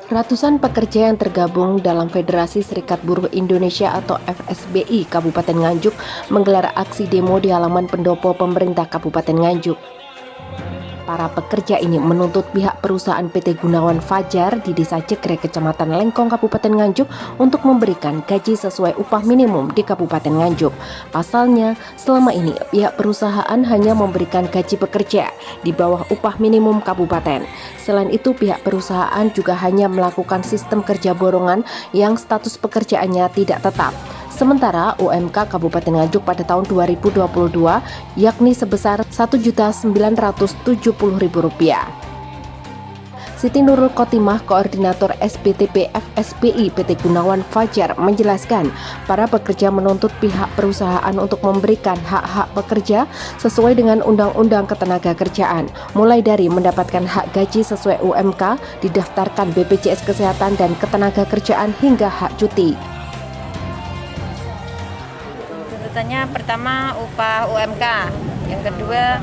Ratusan pekerja yang tergabung dalam Federasi Serikat Buruh Indonesia atau FSBI Kabupaten Nganjuk menggelar aksi demo di halaman pendopo pemerintah Kabupaten Nganjuk. Para pekerja ini menuntut pihak perusahaan PT Gunawan Fajar di Desa Cekrek, Kecamatan Lengkong, Kabupaten Nganjuk untuk memberikan gaji sesuai upah minimum di Kabupaten Nganjuk. Pasalnya, selama ini pihak perusahaan hanya memberikan gaji pekerja di bawah upah minimum kabupaten. Selain itu, pihak perusahaan juga hanya melakukan sistem kerja borongan yang status pekerjaannya tidak tetap. Sementara UMK Kabupaten Nganjuk pada tahun 2022 yakni sebesar Rp1.970.000. Siti Nurul Khotimah, Koordinator SBTP FSBI PT Gunawan Fajar menjelaskan, para pekerja menuntut pihak perusahaan untuk memberikan hak-hak pekerja sesuai dengan Undang-Undang Ketenagakerjaan, mulai dari mendapatkan hak gaji sesuai UMK, didaftarkan BPJS Kesehatan dan Ketenagakerjaan hingga hak cuti. Tuntutannya pertama upah UMK, yang kedua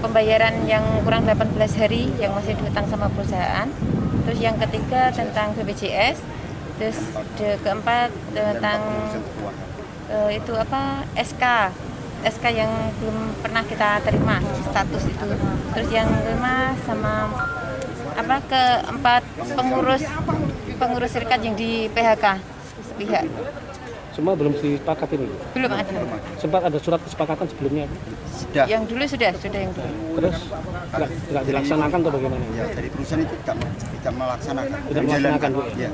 pembayaran yang kurang 18 hari yang masih dihutang sama perusahaan, terus yang ketiga tentang BPJS, terus keempat tentang SK yang belum pernah kita terima status itu, terus yang kelima sama keempat pengurus serikat yang di PHK sepihak. Semua belum disepakati ini? Belum ada. Sempat ada surat kesepakatan sebelumnya? Sudah. Yang dulu sudah yang dulu. Terus nggak dilaksanakan atau bagaimana? Ya, dari perusahaan itu tidak melaksanakan. Tidak melaksanakan, Bu? Ya.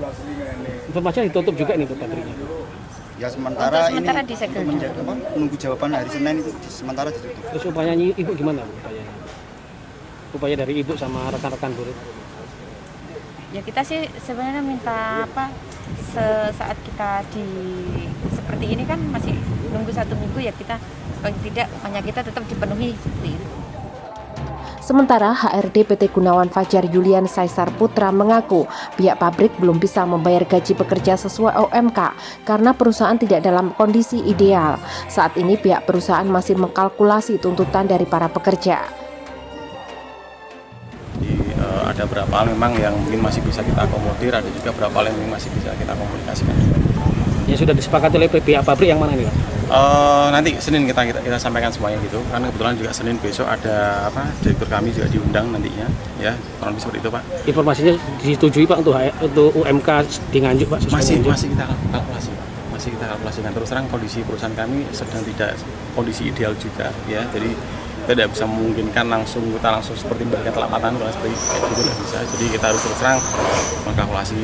Informasinya ditutup juga nih, Bu, pabriknya? Ya, sementara ini disegel. Menunggu jawaban hari Senin itu sementara ditutup. Terus upayanya Ibu gimana, Bu? Upaya dari Ibu sama rekan-rekan buruh? Ya, kita sih sebenarnya minta saat kita seperti ini kan masih nunggu 1 minggu, ya kita paling tidak hanya kita tetap dipenuhi seperti itu. Sementara HRD PT Gunawan Fajar Yulian Saisar Putra mengaku pihak pabrik belum bisa membayar gaji pekerja sesuai UMK karena perusahaan tidak dalam kondisi ideal. Saat ini pihak perusahaan masih mengkalkulasi tuntutan dari para pekerja. Ada beberapa hal memang yang mungkin masih bisa kita akomodir, ada juga beberapa hal yang masih bisa kita komunikasikan. Yang sudah disepakati oleh pihak pabrik yang mana ini, Pak? Nanti Senin kita sampaikan semuanya gitu, karena kebetulan juga Senin besok ada direktur kami juga diundang nantinya, ya kurang lebih seperti itu, Pak. Informasinya disetujui, Pak, untuk UMK di Nganjuk, Pak? Masih kita kalkulasi, masih kita kalkulasikan. Terus terang kondisi perusahaan kami sedang tidak kondisi ideal juga, ya, jadi kita tidak bisa memungkinkan kita langsung seperti memberikan telamatan seperti itu tidak bisa. Jadi kita harus terus terang mengkalkulasi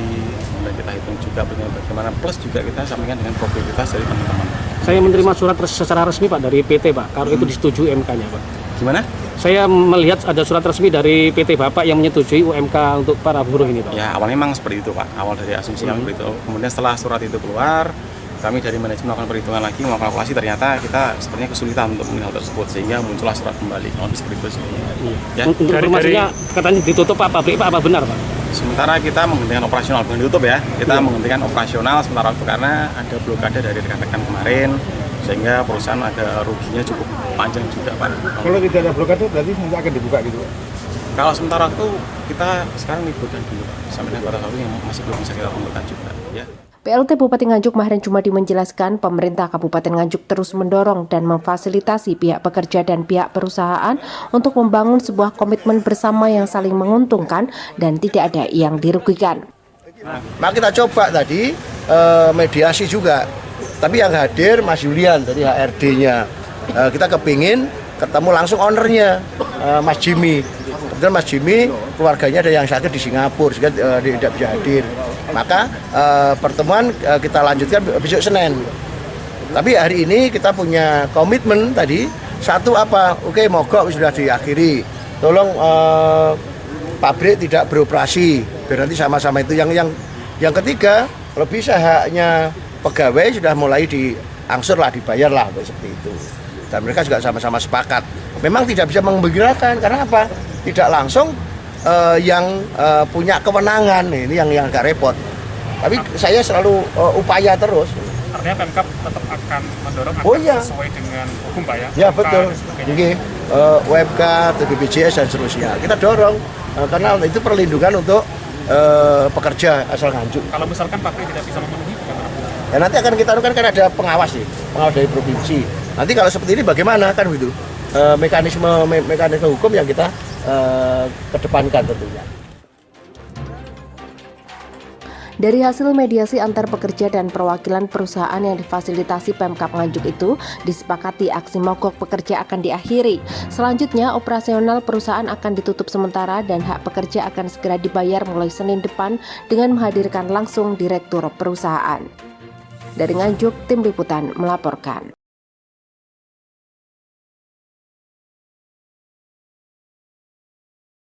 dan kita hitung juga bagaimana, plus juga kita sampaikan dengan probabilitas dari teman-teman. Saya menerima surat secara resmi, Pak, dari PT, Pak, kalau itu disetujui UMK-nya, Pak. Gimana? Saya melihat ada surat resmi dari PT Bapak yang menyetujui UMK untuk para buruh ini, Pak. Ya, awalnya memang seperti itu, Pak. Awal dari asumsi yang seperti itu. Kemudian setelah surat itu keluar, kami dari manajemen melakukan perhitungan lagi, mengkalkulasi, ternyata kita sepertinya kesulitan untuk menilai hal tersebut, sehingga muncullah surat kembali. Kalau seperti itu sebenarnya. Ya. Untuk informasinya katanya ditutup, Pak, pabrik, Pak, apa benar, Pak? Sementara kita menghentikan operasional, bukan ditutup ya. Kita menghentikan operasional sementara waktu karena ada blokade dari rekan-rekan kemarin, sehingga perusahaan ada ruginya cukup panjang juga, Pak. Kalau tidak ada blokade berarti nanti akan dibuka gitu, Pak? Kalau sementara waktu kita sekarang liburkan dulu, Pak. Sampai dengan pada waktu yang masih belum bisa kita kumpulkan juga, ya. PLT Bupati Nganjuk Mahren Jumadi menjelaskan pemerintah Kabupaten Nganjuk terus mendorong dan memfasilitasi pihak pekerja dan pihak perusahaan untuk membangun sebuah komitmen bersama yang saling menguntungkan dan tidak ada yang dirugikan. Nah, kita coba tadi mediasi juga, tapi yang hadir Mas Yulian dari HRD-nya. Kita kepingin ketemu langsung ownernya, Mas Jimmy. Kemudian Mas Jimmy keluarganya ada yang sakit di Singapura sehingga tidak bisa hadir. Maka pertemuan kita lanjutkan besok Senin. Tapi hari ini kita punya komitmen tadi, satu oke, mogok sudah diakhiri. Tolong pabrik tidak beroperasi biar nanti sama-sama itu. Yang ketiga, kalau bisa haknya pegawai sudah mulai diangsur lah, dibayar lah seperti itu. Dan mereka juga sama-sama sepakat. Memang tidak bisa mengembirakan karena apa? Tidak langsung yang punya kewenangan, ini yang agak repot. Tapi saya selalu upaya terus. Artinya Pemkab tetap akan mendorong sesuai dengan hukum, Pak, ya? Ya, betul. Jadi UMK, BPJS dan seterusnya kita dorong karena itu perlindungan untuk pekerja asal Nganjuk. Kalau misalkan pabrik tidak bisa memenuhi, bagaimana? Ya nanti akan kita lakukan, kan ada pengawas nih, pengawas dari provinsi. Nanti kalau seperti ini bagaimana kan begitu? Mekanisme hukum yang kita kedepankan tentunya. Dari hasil mediasi antar pekerja dan perwakilan perusahaan yang difasilitasi Pemkab Nganjuk itu, disepakati aksi mogok pekerja akan diakhiri. Selanjutnya, operasional perusahaan akan ditutup sementara dan hak pekerja akan segera dibayar mulai Senin depan dengan menghadirkan langsung direktur perusahaan. Dari Nganjuk, tim liputan melaporkan.